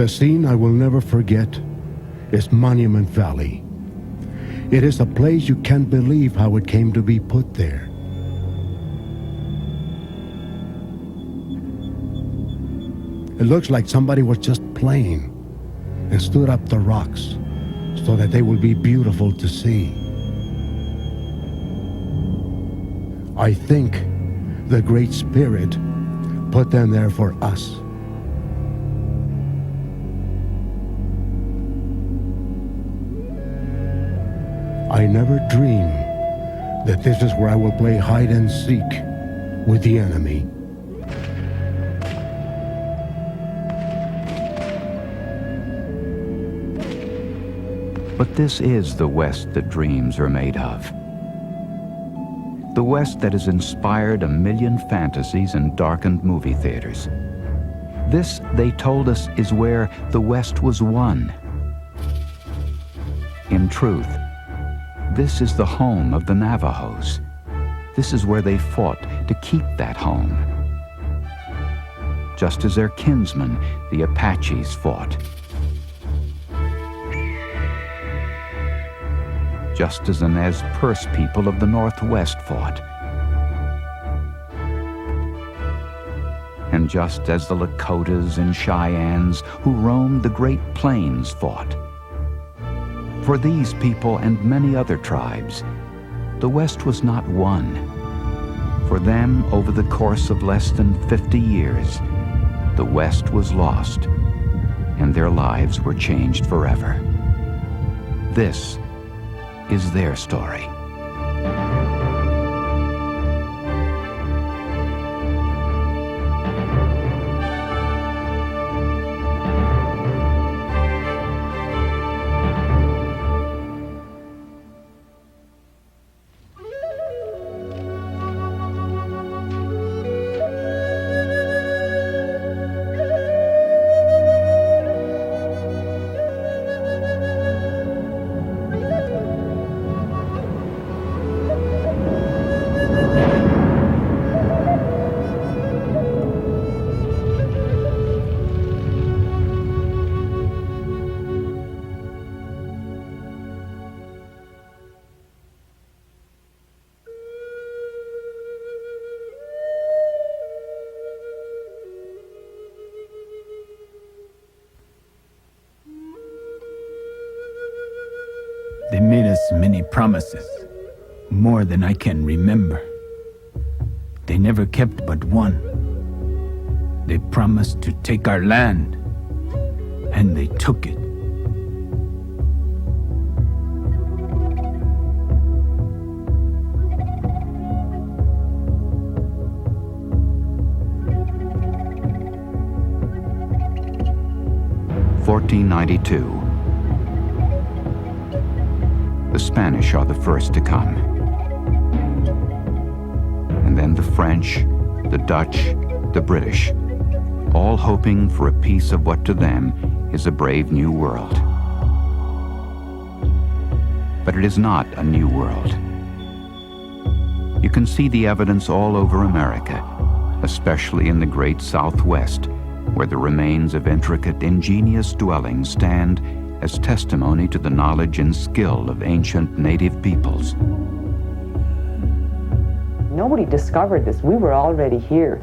The scene I will never forget is Monument Valley. It is a place you can't believe how it came to be put there. It looks like somebody was just playing and stood up the rocks so that they will be beautiful to see. I think the Great Spirit put them there for us. I never dreamed that this is where I will play hide and seek with the enemy. But this is the West that dreams are made of. The West that has inspired 1 million fantasies and darkened movie theaters. This, they told us, is where the West was won. In truth, this is the home of the Navajos. This is where they fought to keep that home. Just as their kinsmen, the Apaches, fought. Just as the Nez Perce people of the Northwest fought. And just as the Lakotas and Cheyennes who roamed the Great Plains fought. For these people and many other tribes, the West was not won. For them, over the course of less than 50 years, the West was lost, and their lives were changed forever. This is their story. They made us many promises, more than I can remember. They never kept but one. They promised to take our land, and they took it. (1492). The Spanish are the first to come. And then the French, the Dutch, the British, all hoping for a piece of what to them is a brave new world. But it is not a new world. You can see the evidence all over America, especially in the great Southwest, where the remains of intricate, ingenious dwellings stand as testimony to the knowledge and skill of ancient native peoples. Nobody discovered this. We were already here.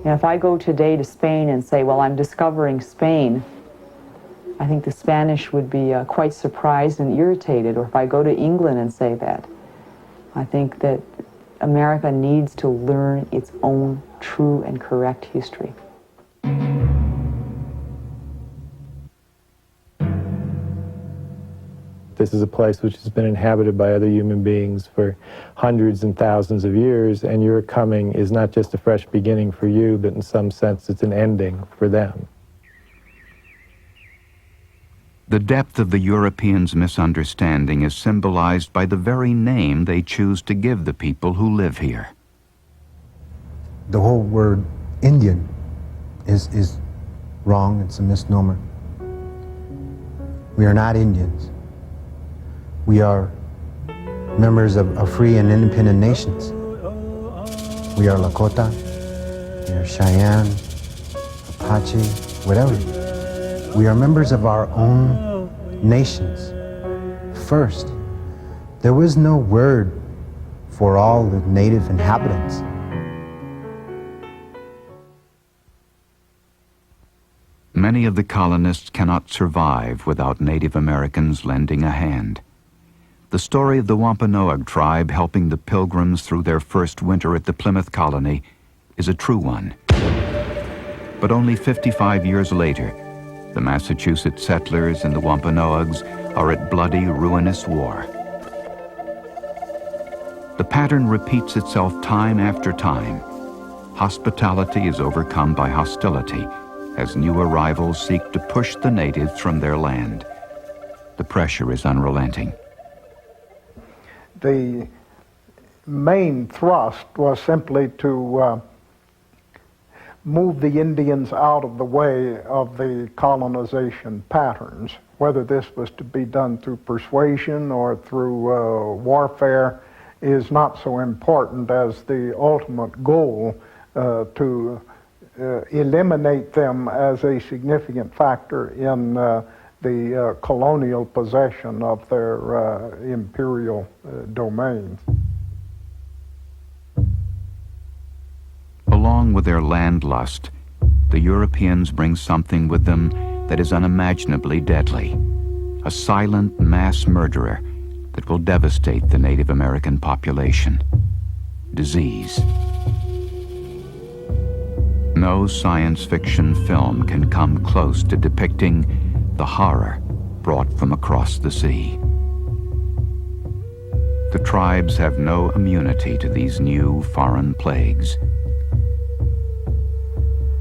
And if I go today to Spain and say, well, I'm discovering Spain, I think the Spanish would be quite surprised and irritated. Or if I go to England and say that, I think that America needs to learn its own true and correct history. This is a place which has been inhabited by other human beings for hundreds and thousands of years, and your coming is not just a fresh beginning for you, but in some sense it's an ending for them. The depth of the Europeans' misunderstanding is symbolized by the very name they choose to give the people who live here. The whole word Indian is wrong. It's a misnomer. We are not Indians. We are members of free and independent nations. We are Lakota, we are Cheyenne, Apache, whatever. We are members of our own nations. First, there was no word for all the native inhabitants. Many of the colonists cannot survive without Native Americans lending a hand. The story of the Wampanoag tribe helping the Pilgrims through their first winter at the Plymouth colony is a true one. But only 55 years later, the Massachusetts settlers and the Wampanoags are at bloody, ruinous war. The pattern repeats itself time after time. Hospitality is overcome by hostility as new arrivals seek to push the natives from their land. The pressure is unrelenting. The main thrust was simply to move the Indians out of the way of the colonization patterns. Whether this was to be done through persuasion or through warfare is not so important as the ultimate goal to eliminate them as a significant factor in the colonial possession of their imperial domains. Along with their land lust, the Europeans bring something with them that is unimaginably deadly, a silent mass murderer that will devastate the Native American population: disease. No science fiction film can come close to depicting the horror brought from across the sea. The tribes have no immunity to these new foreign plagues.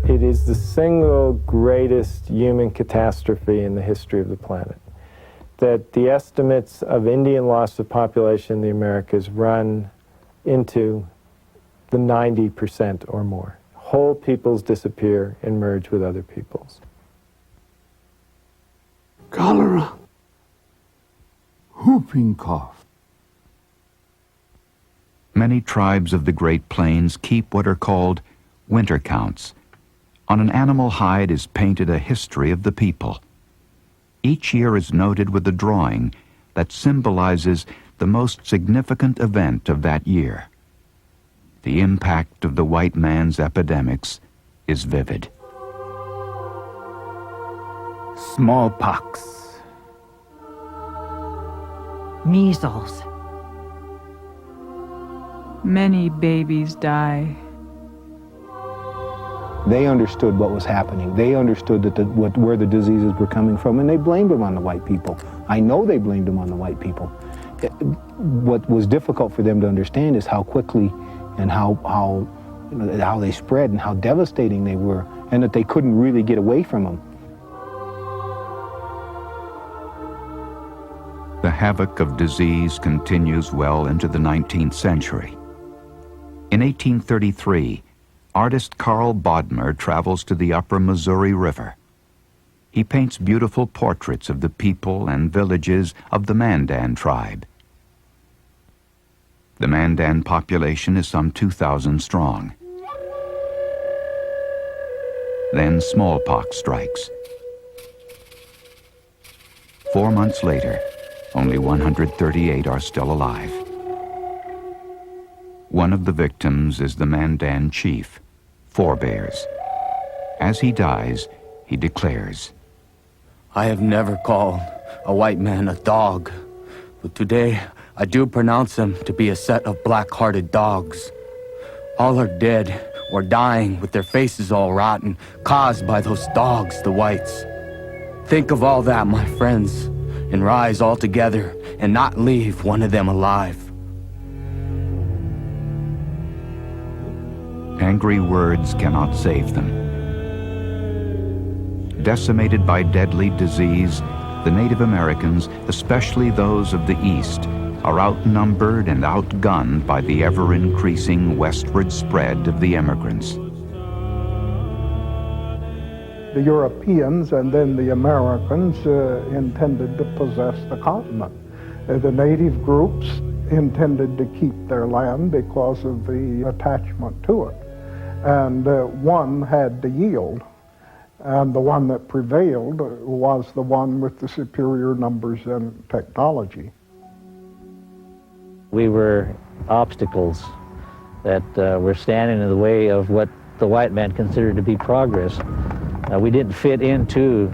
It is the single greatest human catastrophe in the history of the planet. That the estimates of Indian loss of population in the Americas run into the 90% or more. Whole peoples disappear and merge with other peoples. Cholera, whooping cough. Many tribes of the Great Plains keep what are called winter counts. On an animal hide is painted a history of the people. Each year is noted with a drawing that symbolizes the most significant event of that year. The impact of the white man's epidemics is vivid. Smallpox. Measles. Many babies die. They understood what was happening. They understood that where the diseases were coming from, and they blamed them on the white people. I know they blamed them on the white people. What was difficult for them to understand is how quickly and how they spread and how devastating they were, and that they couldn't really get away from them. The havoc of disease continues well into the 19th century. In 1833, artist Carl Bodmer travels to the upper Missouri River. He paints beautiful portraits of the people and villages of the Mandan tribe. The Mandan population is some 2,000 strong. Then smallpox strikes. 4 months later, only 138 are still alive. One of the victims is the Mandan chief, Forebears. As he dies, he declares, "I have never called a white man a dog, but today I do pronounce them to be a set of black-hearted dogs. All are dead or dying with their faces all rotten, caused by those dogs, the whites. Think of all that, my friends, and rise all together and not leave one of them alive." Angry words cannot save them. Decimated by deadly disease, the Native Americans, especially those of the East, are outnumbered and outgunned by the ever-increasing westward spread of the immigrants. The Europeans and then the Americans intended to possess the continent. The native groups intended to keep their land because of the attachment to it. And one had to yield. And the one that prevailed was the one with the superior numbers and technology. We were obstacles that were standing in the way of what the white man considered to be progress. We didn't fit into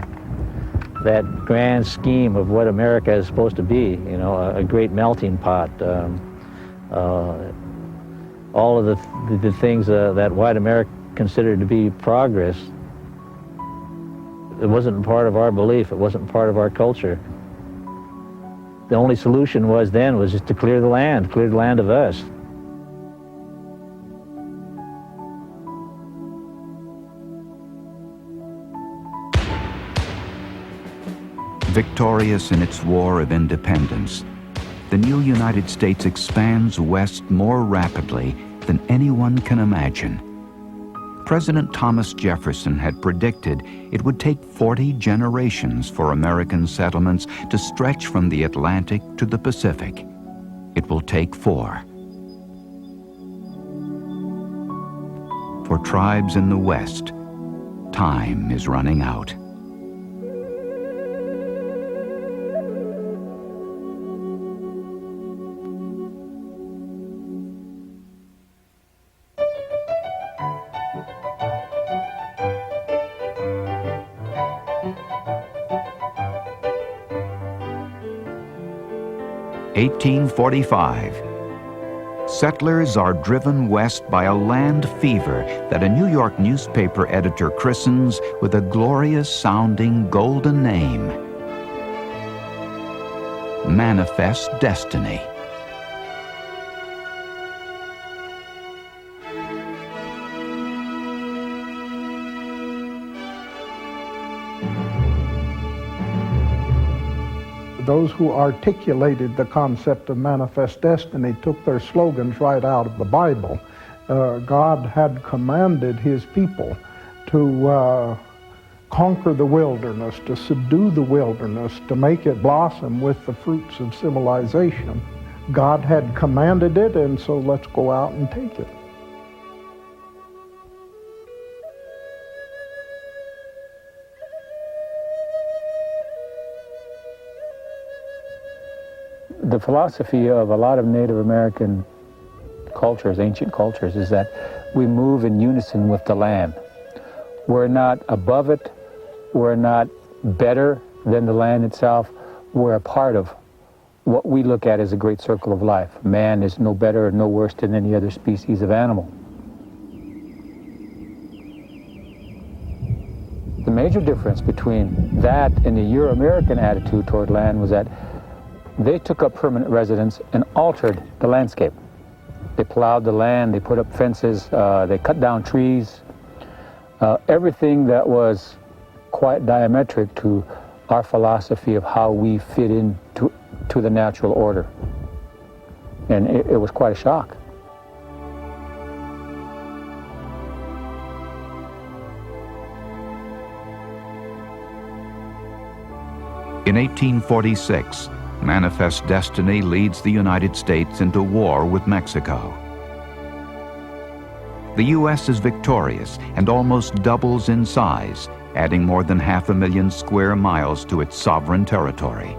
that grand scheme of what America is supposed to be, you know, a great melting pot. All of the things that white America considered to be progress, it wasn't part of our belief, it wasn't part of our culture. The only solution was just to clear the land of us. Victorious in its war of independence, the new United States expands west more rapidly than anyone can imagine. President Thomas Jefferson had predicted it would take 40 generations for American settlements to stretch from the Atlantic to the Pacific. It will take 4. For tribes in the West, time is running out. (1845). Settlers are driven west by a land fever that a New York newspaper editor christens with a glorious-sounding golden name: Manifest Destiny. Those who articulated the concept of manifest destiny took their slogans right out of the Bible. God had commanded his people to conquer the wilderness, to subdue the wilderness, to make it blossom with the fruits of civilization. God had commanded it, and so let's go out and take it. The philosophy of a lot of Native American cultures, ancient cultures, is that we move in unison with the land. We're not above it, we're not better than the land itself, we're a part of what we look at as a great circle of life. Man is no better or no worse than any other species of animal. The major difference between that and the Euro-American attitude toward land was that they took up permanent residence and altered the landscape. They plowed the land, they put up fences, they cut down trees, everything that was quite diametric to our philosophy of how we fit into the natural order. And it was quite a shock. In 1846, Manifest Destiny leads the United States into war with Mexico. The U.S. is victorious and almost doubles in size, adding more than 500,000 square miles to its sovereign territory,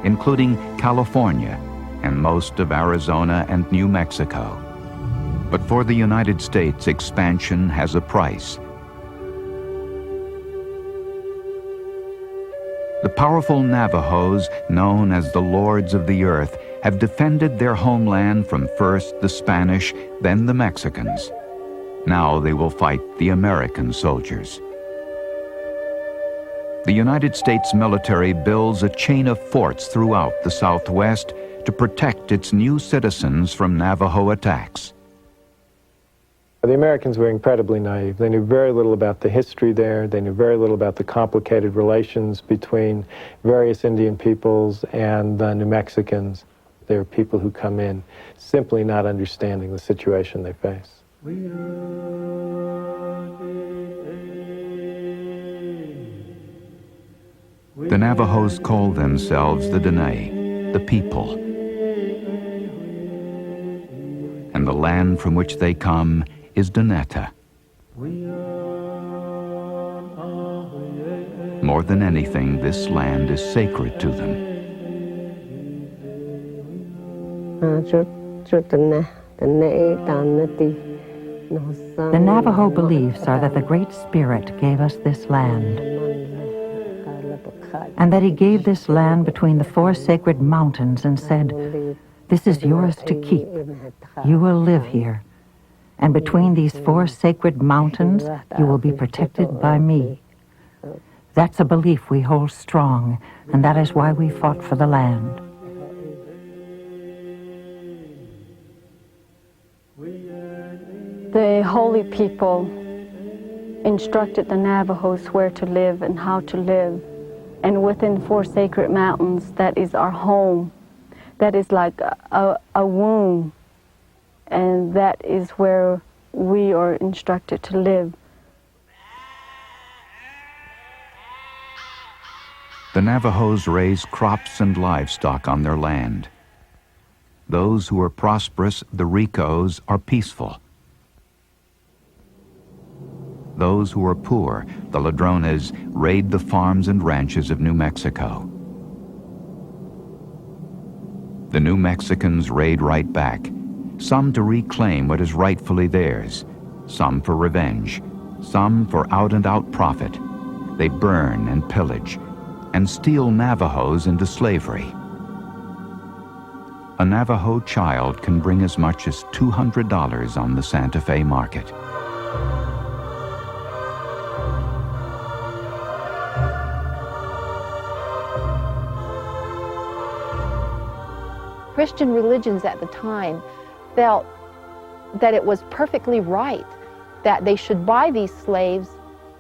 including California and most of Arizona and New Mexico. But for the United States, expansion has a price. The powerful Navajos, known as the Lords of the Earth, have defended their homeland from first the Spanish, then the Mexicans. Now they will fight the American soldiers. The United States military builds a chain of forts throughout the Southwest to protect its new citizens from Navajo attacks. The Americans were incredibly naive. They knew very little about the history there. They knew very little about the complicated relations between various Indian peoples and the New Mexicans. They were people who come in simply not understanding the situation they face. The Navajos call themselves the Dene, the people. And the land from which they come is Doneta. More than anything, this land is sacred to them. The Navajo beliefs are that the Great Spirit gave us this land, and that he gave this land between the 4 sacred mountains and said, "This is yours to keep. You will live here. And between these 4 sacred mountains, you will be protected by me." That's a belief we hold strong, and that is why we fought for the land. The holy people instructed the Navajos where to live and how to live. And within 4 sacred mountains, that is our home. That is like a womb. And that is where we are instructed to live. The Navajos raise crops and livestock on their land. Those who are prosperous, the Ricos, are peaceful. Those who are poor, the Ladrones, raid the farms and ranches of New Mexico. The New Mexicans raid right back, some to reclaim what is rightfully theirs, some for revenge, some for out-and-out profit. They burn and pillage, and steal Navajos into slavery. A Navajo child can bring as much as $200 on the Santa Fe market. Christian religions at the time felt that it was perfectly right that they should buy these slaves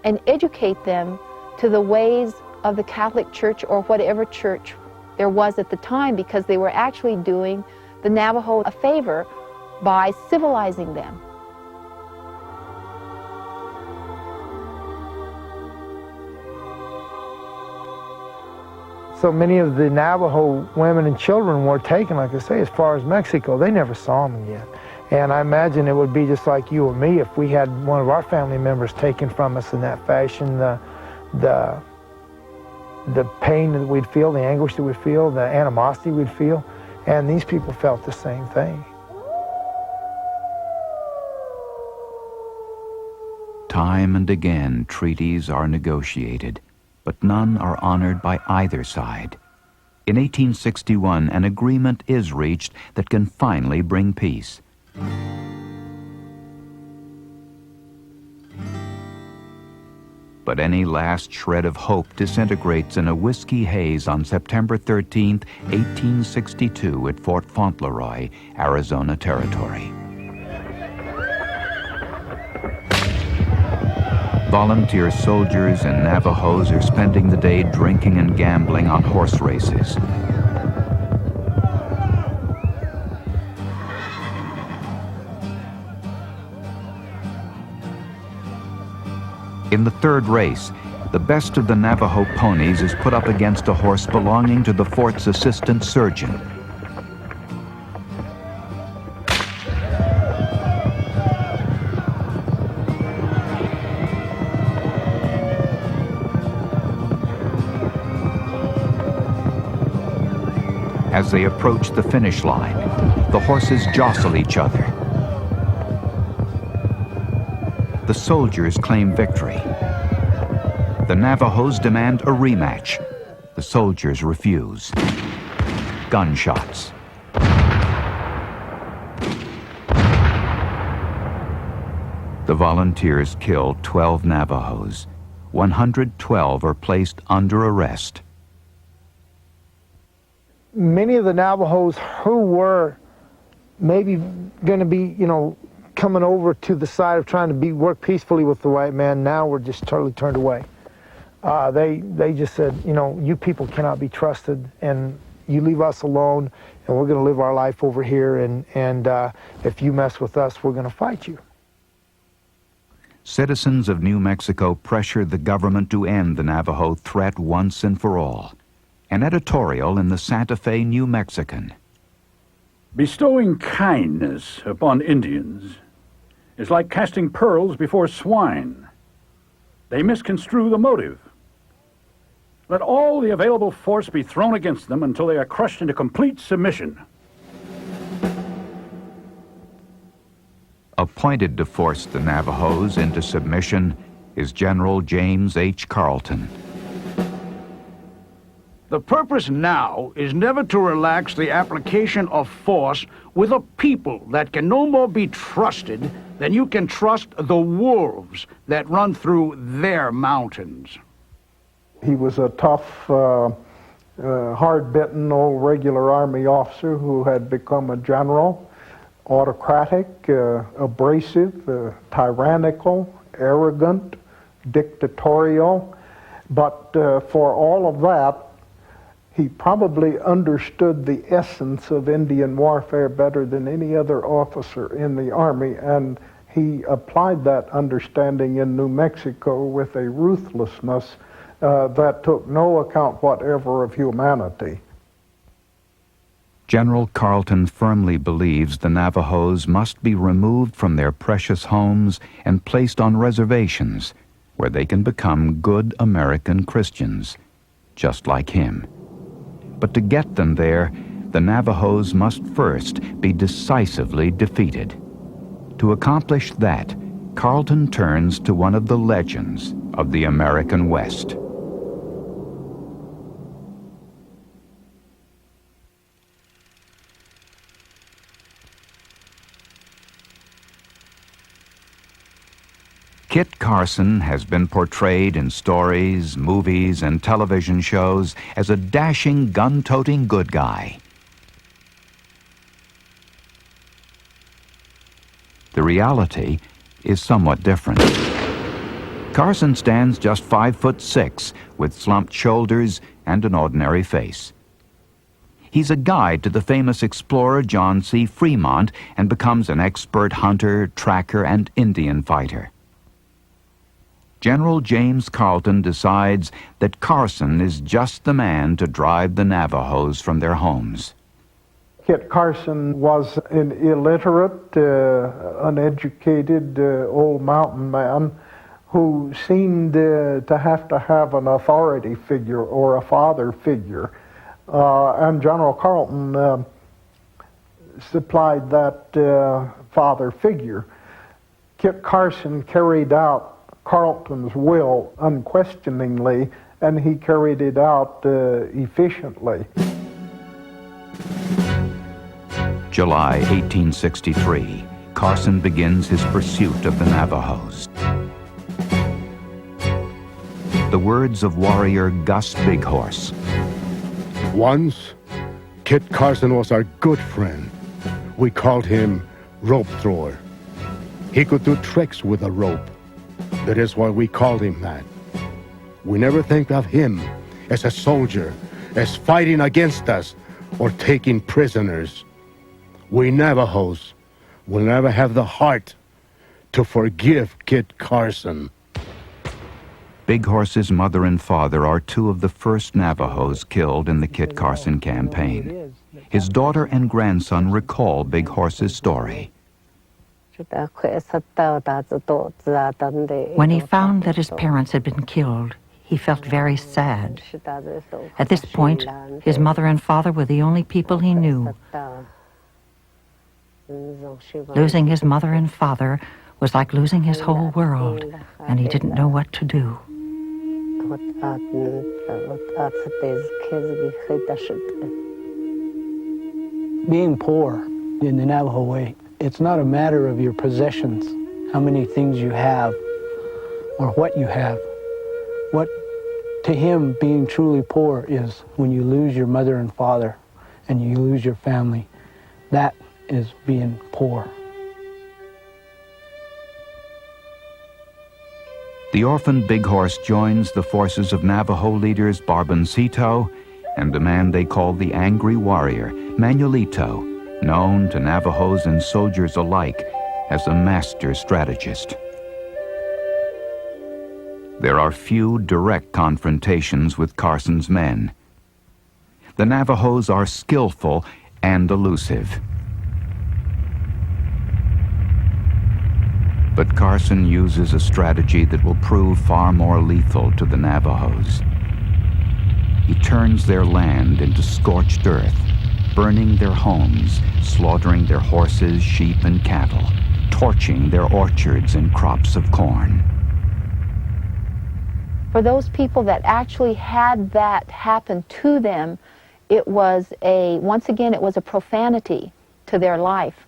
and educate them to the ways of the Catholic Church or whatever church there was at the time, because they were actually doing the Navajo a favor by civilizing them. So many of the Navajo women and children were taken, like I say, as far as Mexico. They never saw them again. And I imagine it would be just like you or me if we had one of our family members taken from us in that fashion. The pain that we'd feel, the anguish that we'd feel, the animosity we'd feel. And these people felt the same thing. Time and again, treaties are negotiated, but none are honored by either side. In 1861, an agreement is reached that can finally bring peace. But any last shred of hope disintegrates in a whiskey haze on September 13, 1862 at Fort Fauntleroy, Arizona Territory. Volunteer soldiers and Navajos are spending the day drinking and gambling on horse races. In the third race, the best of the Navajo ponies is put up against a horse belonging to the fort's assistant surgeon. As they approach the finish line, the horses jostle each other. The soldiers claim victory. The Navajos demand a rematch. The soldiers refuse. Gunshots. The volunteers kill 12 Navajos. 112 are placed under arrest. Many of the Navajos who were maybe going to be, coming over to the side of trying to work peacefully with the white man, now were just totally turned away. They just said, you people cannot be trusted, and you leave us alone, and we're going to live our life over here, and if you mess with us, we're going to fight you. Citizens of New Mexico pressured the government to end the Navajo threat once and for all. An editorial in the Santa Fe New Mexican. Bestowing kindness upon Indians is like casting pearls before swine. They misconstrue the motive. Let all the available force be thrown against them until they are crushed into complete submission. Appointed to force the Navajos into submission is General James H. Carleton. The purpose now is never to relax the application of force with a people that can no more be trusted than you can trust the wolves that run through their mountains. He was a tough, hard-bitten old regular Army officer who had become a general, autocratic, abrasive, tyrannical, arrogant, dictatorial. But for all of that, he probably understood the essence of Indian warfare better than any other officer in the Army, and he applied that understanding in New Mexico with a ruthlessness that took no account whatever of humanity. General Carleton firmly believes the Navajos must be removed from their precious homes and placed on reservations where they can become good American Christians, just like him. But to get them there, the Navajos must first be decisively defeated. To accomplish that, Carleton turns to one of the legends of the American West. Kit Carson has been portrayed in stories, movies, and television shows as a dashing, gun-toting good guy. The reality is somewhat different. Carson stands just 5'6", with slumped shoulders and an ordinary face. He's a guide to the famous explorer John C. Fremont and becomes an expert hunter, tracker, and Indian fighter. General James Carleton decides that Carson is just the man to drive the Navajos from their homes. Kit Carson was an illiterate, uneducated old mountain man who seemed to have an authority figure or a father figure. And General Carleton supplied that father figure. Kit Carson carried out Carleton's will unquestioningly, and he carried it out efficiently. July 1863, Carson begins his pursuit of the Navajos. The words of warrior Gus Big Horse. Once, Kit Carson was our good friend. We called him Rope Thrower. He could do tricks with a rope. That is why we called him that. We never think of him as a soldier, as fighting against us or taking prisoners. We Navajos will never have the heart to forgive Kit Carson. Big Horse's mother and father are two of the first Navajos killed in the Kit Carson campaign. His daughter and grandson recall Big Horse's story. When he found that his parents had been killed, he felt very sad. At this point, his mother and father were the only people he knew. Losing his mother and father was like losing his whole world, and he didn't know what to do. Being poor in the Navajo way, it's not a matter of your possessions, how many things you have, or what you have. What to him being truly poor is when you lose your mother and father and you lose your family. That is being poor. The orphan Big Horse joins the forces of Navajo leaders Barboncito and the man they call the Angry Warrior, Manuelito, known to Navajos and soldiers alike as a master strategist. There are few direct confrontations with Carson's men. The Navajos are skillful and elusive. But Carson uses a strategy that will prove far more lethal to the Navajos. he turns their land into scorched earth, burning their homes, slaughtering their horses, sheep, and cattle, torching their orchards and crops of corn. For those people that actually had that happen to them, it was once again, it was a profanity to their life.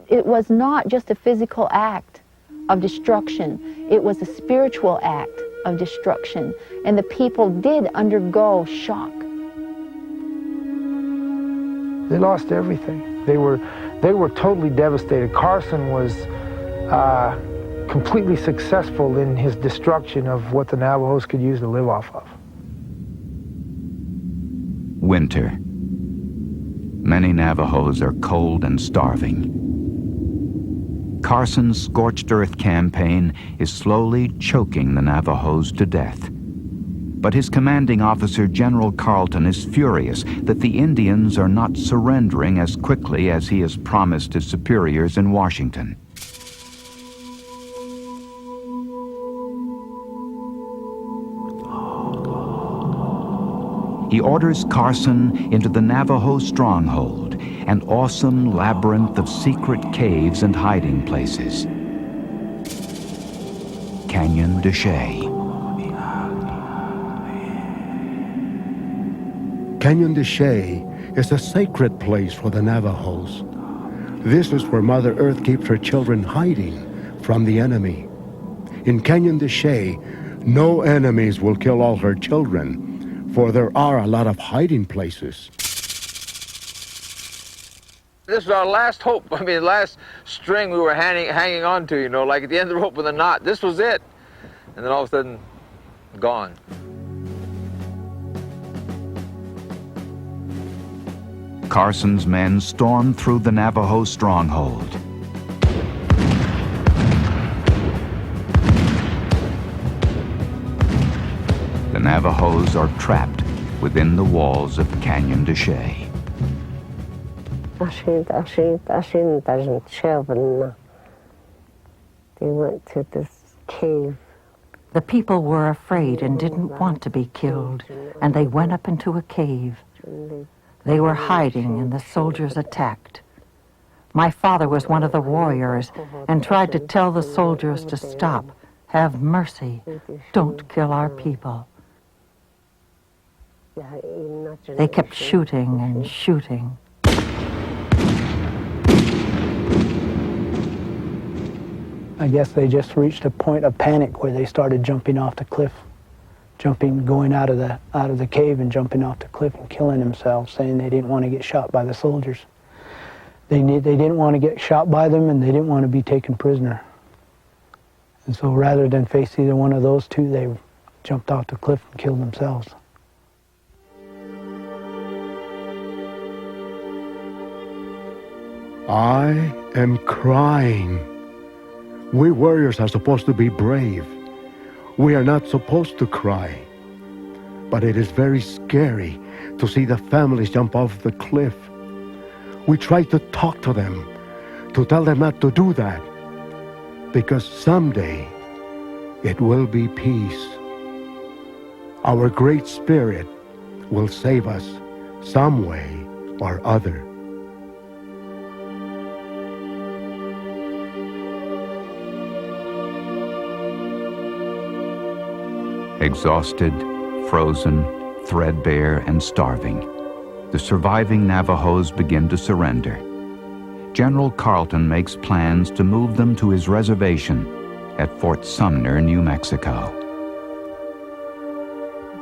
It was not just a physical act of destruction, it was a spiritual act of destruction, and the people did undergo shock. They lost everything. They were totally devastated. Carson was completely successful in his destruction of what the Navajos could use to live off of. Winter. Many Navajos are cold and starving. Carson's scorched earth campaign is slowly choking the Navajos to death. But his commanding officer, General Carleton, is furious that the Indians are not surrendering as quickly as he has promised his superiors in Washington. He orders Carson into the Navajo stronghold, an awesome labyrinth of secret caves and hiding places. Canyon de Chelly. Canyon de Chelly is a sacred place for the Navajos. This is where Mother Earth keeps her children hiding from the enemy. In Canyon de Chelly, no enemies will kill all her children, for there are a lot of hiding places. This was our last hope. I mean, last string we were hanging on to, you know, like at the end of the rope with a knot. This was it. And then all of a sudden, gone. Carson's men storm through the Navajo stronghold. The Navajos are trapped within the walls of Canyon de Chelly. They went to this cave. The people were afraid and didn't want to be killed, and they went up into a cave. They were hiding, and the soldiers attacked. My father was one of the warriors and tried to tell the soldiers to stop. Have mercy. Don't kill our people. They kept shooting and shooting. I guess they just reached a point of panic where they started jumping off the cliff, going out of the cave and jumping off the cliff and killing themselves, saying they didn't want to get shot by the soldiers. They didn't want to get shot by them, and they didn't want to be taken prisoner. And so rather than face either one of those two, they jumped off the cliff and killed themselves. I am crying. We warriors are supposed to be brave. We are not supposed to cry. But it is very scary to see the families jump off the cliff. We try to talk to them, to tell them not to do that, because someday it will be peace. Our Great Spirit will save us some way or other. Exhausted, frozen, threadbare, and starving, the surviving Navajos begin to surrender. General Carleton makes plans to move them to his reservation at Fort Sumner, New Mexico.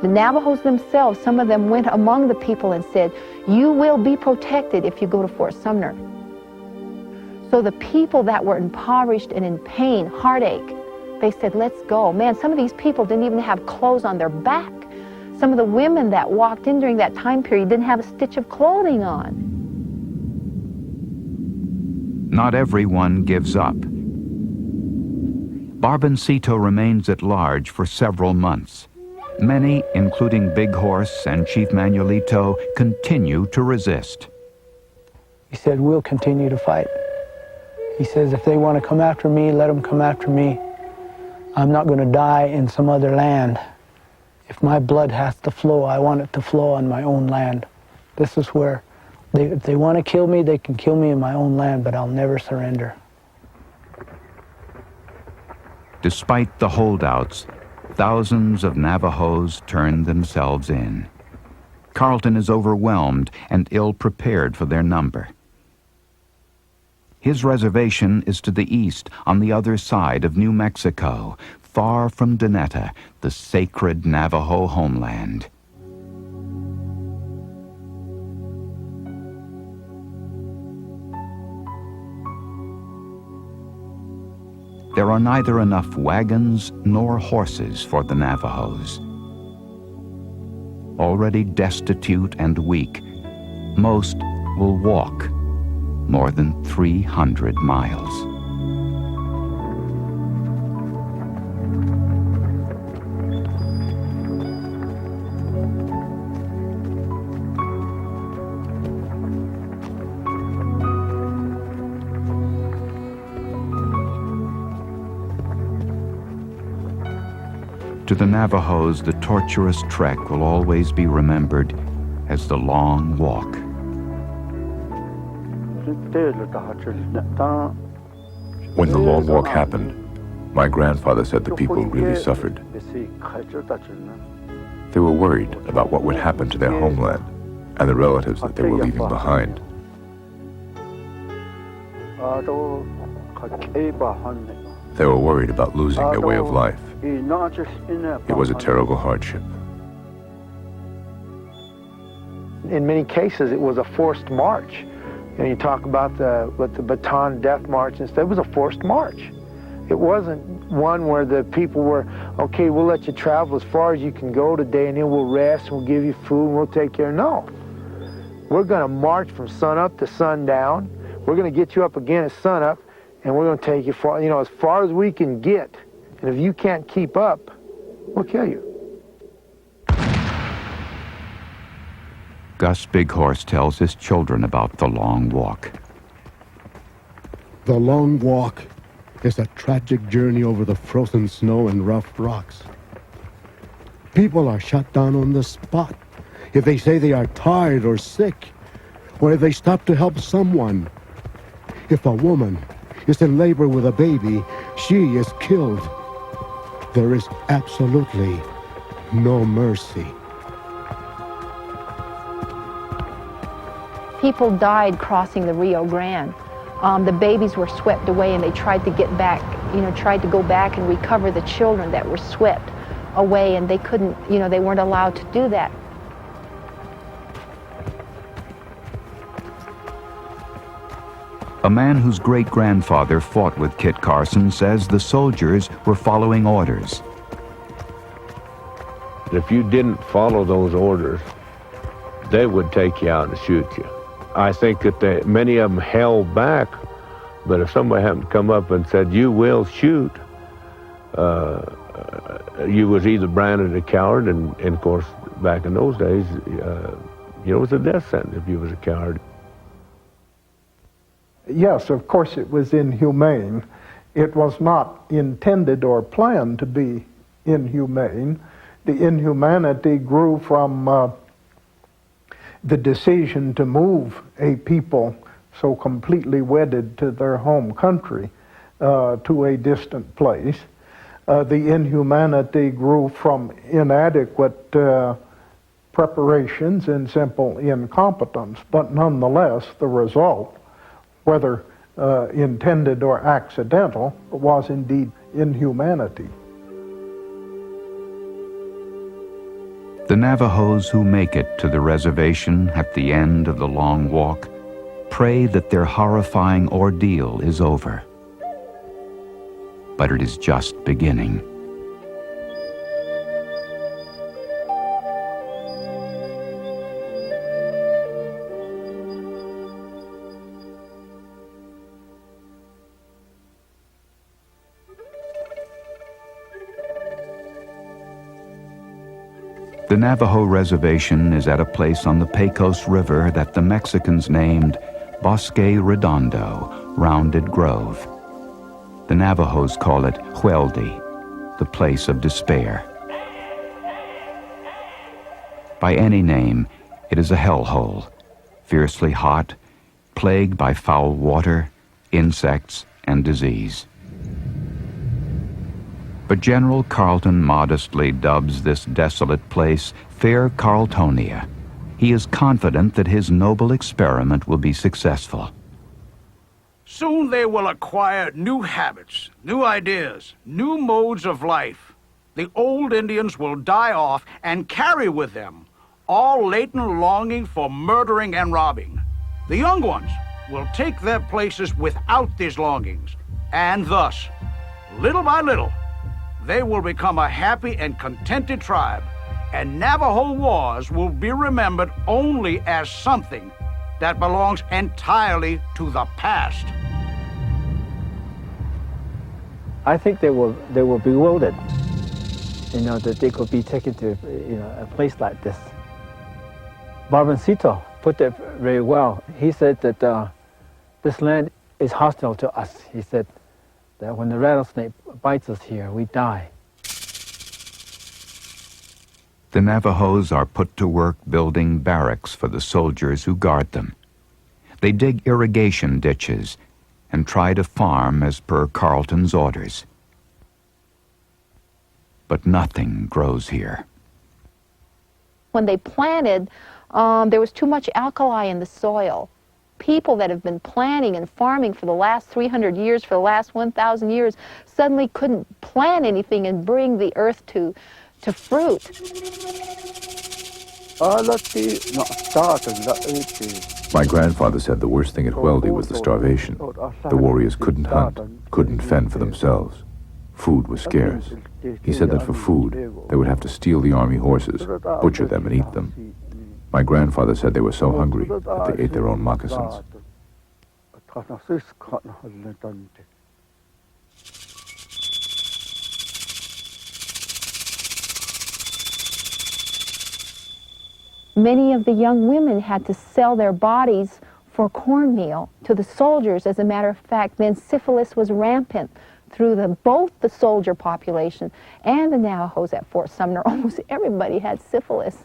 The Navajos themselves, some of them went among the people and said, "You will be protected if you go to Fort Sumner." So the people that were impoverished and in pain, heartache, they said, "Let's go." Man, some of these people didn't even have clothes on their back. Some of the women that walked in during that time period didn't have a stitch of clothing on. Not everyone gives up. Barboncito remains at large for several months. Many, including Big Horse and Chief Manuelito, continue to resist. He said, "We'll continue to fight." He says, "If they want to come after me, let them come after me. I'm not going to die in some other land If my blood has to flow, I want it to flow on my own land. This is where, if they want to kill me, they can kill me in my own land, but I'll never surrender. Despite the holdouts, thousands of Navajos turned themselves in. Carlton is overwhelmed and ill-prepared for their number. His reservation is to the east, on the other side of New Mexico, far from Donetta, the sacred Navajo homeland. There are neither enough wagons nor horses for the Navajos. Already destitute and weak, most will walk more than 300 miles. To the Navajos, the torturous trek will always be remembered as the long walk. When the long walk happened, my grandfather said the people really suffered. They were worried about what would happen to their homeland and the relatives that they were leaving behind. They were worried about losing their way of life. It was a terrible hardship. In many cases, it was a forced march. You talk about the Bataan Death March and stuff. It was a forced march. It wasn't one where the people were, okay, we'll let you travel as far as you can go today, and then we'll rest, and we'll give you food, and we'll take care. No. We're going to march from sunup to sundown. We're going to get you up again at sunup, and we're going to take you far, as far as we can get. And if you can't keep up, we'll kill you. Gus Big Horse tells his children about the long walk. The long walk is a tragic journey over the frozen snow and rough rocks. People are shot down on the spot if they say they are tired or sick, or if they stop to help someone. If a woman is in labor with a baby, she is killed. There is absolutely no mercy. People died crossing the Rio Grande. The babies were swept away, and they tried to get back, tried to go back and recover the children that were swept away, and they couldn't, they weren't allowed to do that. A man whose great-grandfather fought with Kit Carson says the soldiers were following orders. If you didn't follow those orders, they would take you out and shoot you. I think that many of them held back, but if somebody happened to come up and said, you will shoot, you was either branded a coward, and of course, back in those days, it was a death sentence if you was a coward. Yes, of course it was inhumane. It was not intended or planned to be inhumane. The inhumanity grew from the decision to move a people so completely wedded to their home country to a distant place. The inhumanity grew from inadequate preparations and simple incompetence, but nonetheless the result, whether intended or accidental, was indeed inhumanity. The Navajos who make it to the reservation at the end of the long walk pray that their horrifying ordeal is over. But it is just beginning. The Navajo reservation is at a place on the Pecos River that the Mexicans named Bosque Redondo, Rounded Grove. The Navajos call it Hueldi, the place of despair. By any name, it is a hellhole, fiercely hot, plagued by foul water, insects, and disease. But General Carleton modestly dubs this desolate place Fair Carltonia. He is confident that his noble experiment will be successful. Soon they will acquire new habits, new ideas, new modes of life. The old Indians will die off and carry with them all latent longing for murdering and robbing. The young ones will take their places without these longings, and thus, little by little, they will become a happy and contented tribe, and Navajo wars will be remembered only as something that belongs entirely to the past. I think they were bewildered, that they could be taken to a place like this. Barboncito put it very well. He said that this land is hostile to us. He said that when the rattlesnake bites us here, we die. The Navajos are put to work building barracks for the soldiers who guard them. They dig irrigation ditches and try to farm as per Carleton's orders. But nothing grows here. When they planted, there was too much alkali in the soil. People that have been planting and farming for the last 300 years, for the last 1,000 years, suddenly couldn't plant anything and bring the earth to fruit. My grandfather said the worst thing at Weldy was the starvation. The warriors couldn't hunt, couldn't fend for themselves. Food was scarce. He said that for food, they would have to steal the army horses, butcher them, and eat them. My grandfather said they were so hungry that they ate their own moccasins. Many of the young women had to sell their bodies for cornmeal to the soldiers. As a matter of fact, then syphilis was rampant through both the soldier population and the Navajos at Fort Sumner. Almost everybody had syphilis.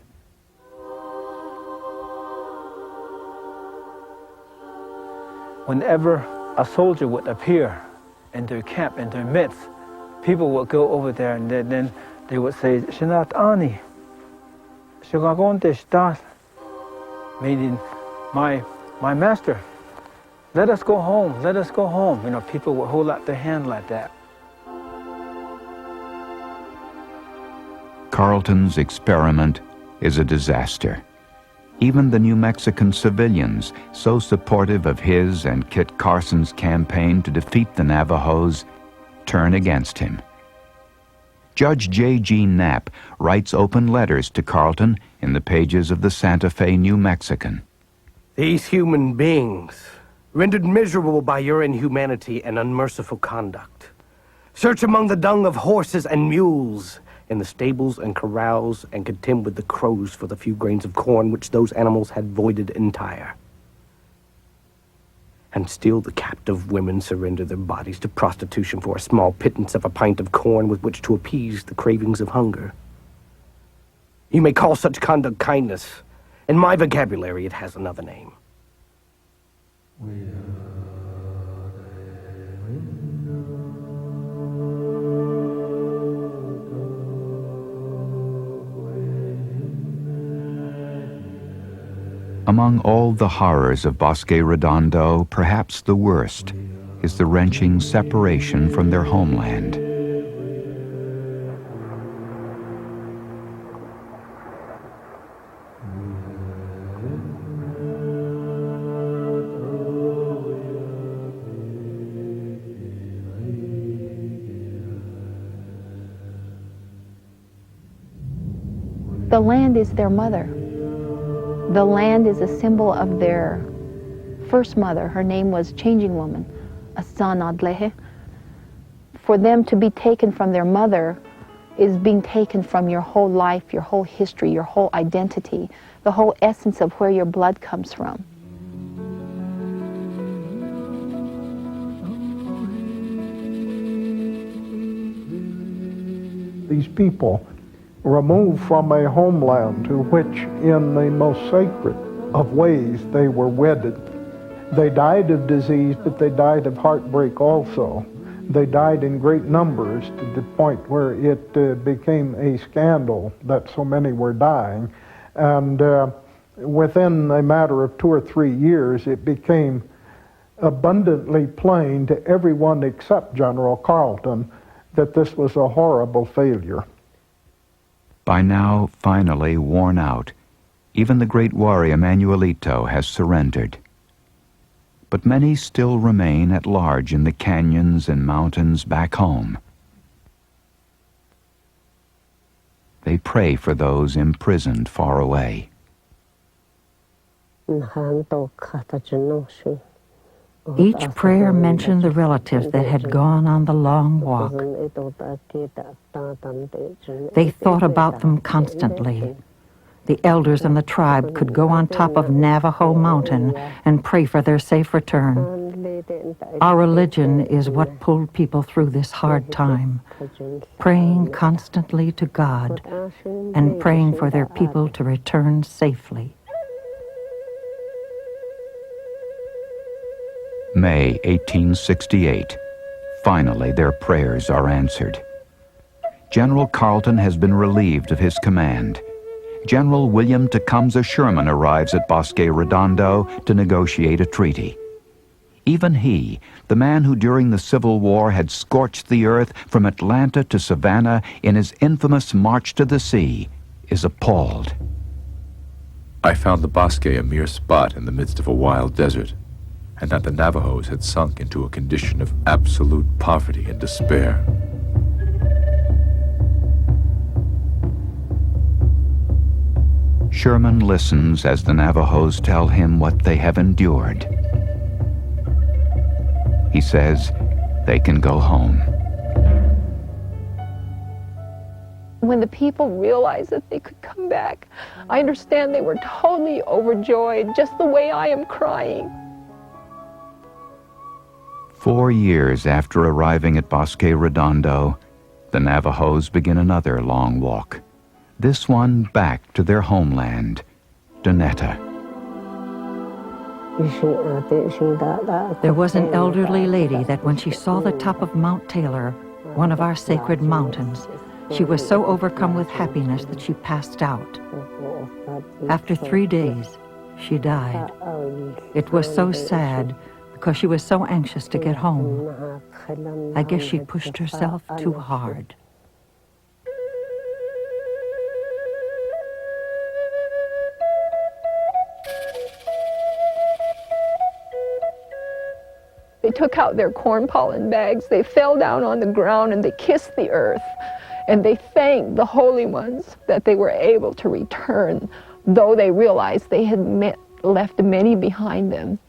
Whenever a soldier would appear in their camp, in their midst, people would go over there and then they would say, "Shinat Ani, meaning my master, let us go home, let us go home." People would hold out their hand like that. Carleton's experiment is a disaster. Even the New Mexican civilians, so supportive of his and Kit Carson's campaign to defeat the Navajos, turn against him. Judge J.G. Knapp writes open letters to Carleton in the pages of the Santa Fe New Mexican. These human beings, rendered miserable by your inhumanity and unmerciful conduct, search among the dung of horses and mules, in the stables and corrals, and contend with the crows for the few grains of corn which those animals had voided entire. And still the captive women surrender their bodies to prostitution for a small pittance of a pint of corn with which to appease the cravings of hunger. You may call such conduct kindness. In my vocabulary, it has another name. Among all the horrors of Bosque Redondo, perhaps the worst is the wrenching separation from their homeland. The land is their mother. The land is a symbol of their first mother. Her name was Changing Woman, Asanadlehe. For them to be taken from their mother is being taken from your whole life, your whole history, your whole identity, the whole essence of where your blood comes from. These people removed from a homeland to which in the most sacred of ways they were wedded. They died of disease, but they died of heartbreak also. They died in great numbers to the point where it became a scandal that so many were dying. And within a matter of 2 or 3 years, it became abundantly plain to everyone except General Carleton that this was a horrible failure. By now, finally worn out, even the great warrior Manuelito has surrendered. But many still remain at large in the canyons and mountains back home. They pray for those imprisoned far away. Each prayer mentioned the relatives that had gone on the long walk. They thought about them constantly. The elders in the tribe could go on top of Navajo Mountain and pray for their safe return. Our religion is what pulled people through this hard time, praying constantly to God and praying for their people to return safely. May 1868. Finally, their prayers are answered. General Carleton has been relieved of his command. General William Tecumseh Sherman arrives at Bosque Redondo to negotiate a treaty. Even he, the man who during the Civil War had scorched the earth from Atlanta to Savannah in his infamous March to the Sea, is appalled. I found the Bosque a mere spot in the midst of a wild desert, and that the Navajos had sunk into a condition of absolute poverty and despair. Sherman listens as the Navajos tell him what they have endured. He says they can go home. When the people realized that they could come back, I understand they were totally overjoyed, just the way I am crying. 4 years after arriving at Bosque Redondo, the Navajos begin another long walk. This one back to their homeland, Donetta. There was an elderly lady that when she saw the top of Mount Taylor, one of our sacred mountains, she was so overcome with happiness that she passed out. After 3 days, she died. It was so sad because she was so anxious to get home. I guess she pushed herself too hard. They took out their corn pollen bags, they fell down on the ground and they kissed the earth. And they thanked the holy ones that they were able to return, though they realized they had left many behind them.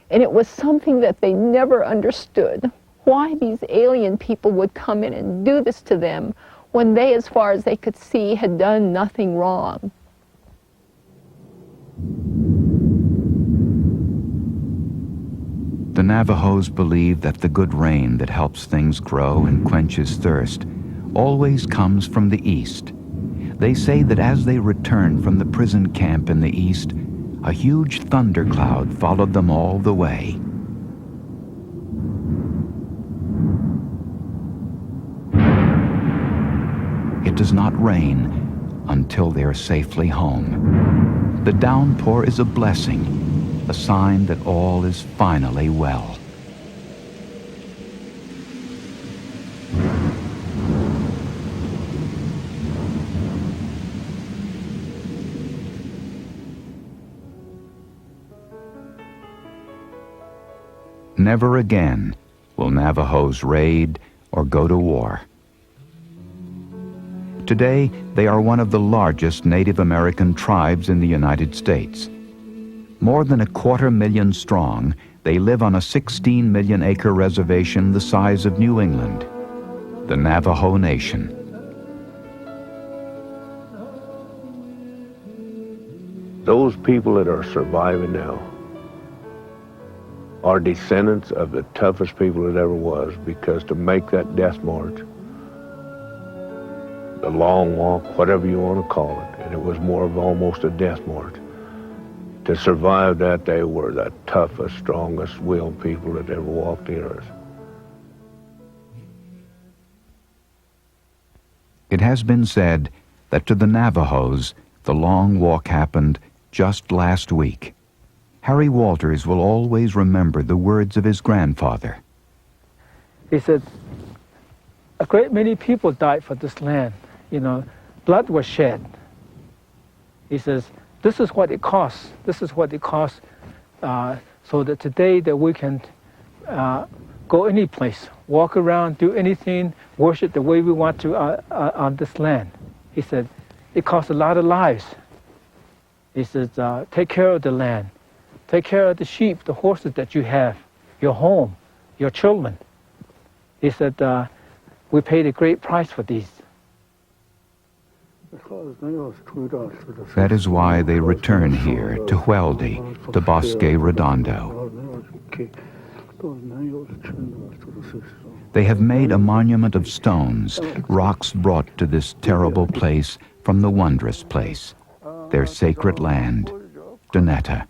And it was something that they never understood, why these alien people would come in and do this to them when they, as far as they could see, had done nothing wrong. The Navajos believe that the good rain that helps things grow and quenches thirst always comes from the east. They say that as they returned from the prison camp in the east, a huge thundercloud followed them all the way. It does not rain until they are safely home. The downpour is a blessing, a sign that all is finally well. Never again will Navajos raid or go to war. Today, they are one of the largest Native American tribes in the United States. More than 250,000 strong, they live on a 16 million acre reservation the size of New England, the Navajo Nation. Those people that are surviving now are descendants of the toughest people that ever was, because to make that death march, the long walk, whatever you want to call it. And it was more of almost a death march. To survive that, they were the toughest, strongest willed people that ever walked the earth. It has been said that to the Navajos, the long walk happened just last week. Harry Walters will always remember the words of his grandfather. He said, a great many people died for this land. You know, blood was shed. He says, this is what it costs. This is what it costs so that today that we can go any place, walk around, do anything, worship the way we want to on this land. He said, it costs a lot of lives. He says, take care of the land. Take care of the sheep, the horses that you have, your home, your children. He said, we paid a great price for these. That is why they return here to Hueldi, to Bosque Redondo. They have made a monument of stones, rocks brought to this terrible place from the wondrous place, their sacred land, Donetta.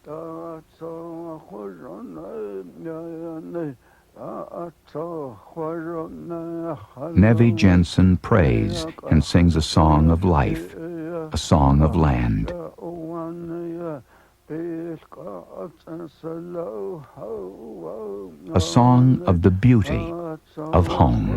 Nevi Jensen prays and sings a song of life, a song of land. A song of the beauty of home.